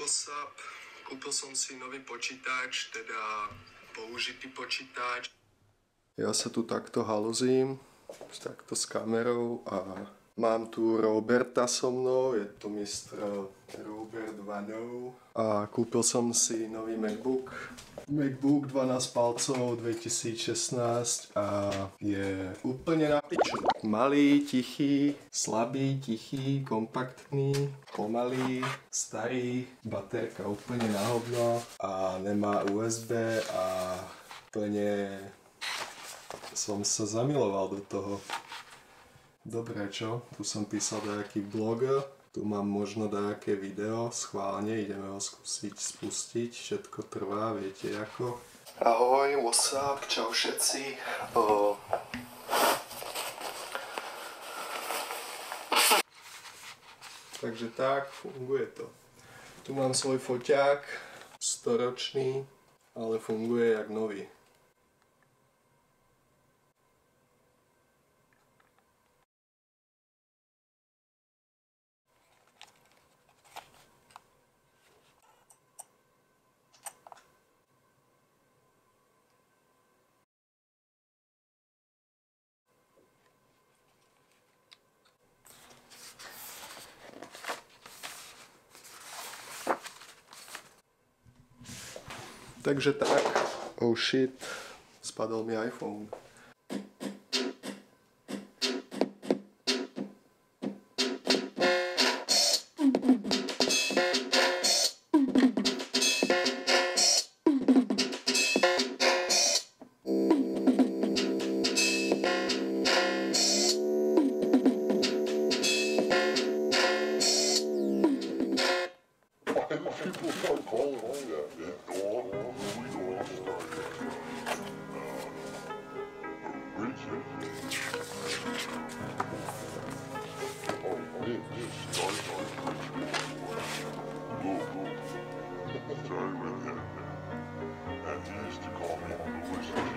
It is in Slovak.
WhatsApp. Kúpil som si nový počítač, teda použitý počítač. Ja sa tu takto haluzím, takto s kamerou a mám tu Roberta so mnou, je to mistr Robert Vanov. A kúpil som si nový MacBook 12 palcov 2016 a je úplne na piču. Malý, tichý, slabý, tichý, kompaktný, pomalý, starý, baterka úplne na hovno a nemá USB a úplne som sa zamiloval do toho. Dobre, čo? Tu som písal nejaký blog, tu mám možno nejaké video, schválne, ideme ho skúsiť spustiť, všetko trvá, viete ako. Ahoj, what's up, čau všetci. Takže tak, funguje to. Tu mám svoj foťák, 100-ročný, ale funguje jak nový. Takže tak, oh shit, spadol mi iPhone. And he used to call me Louis.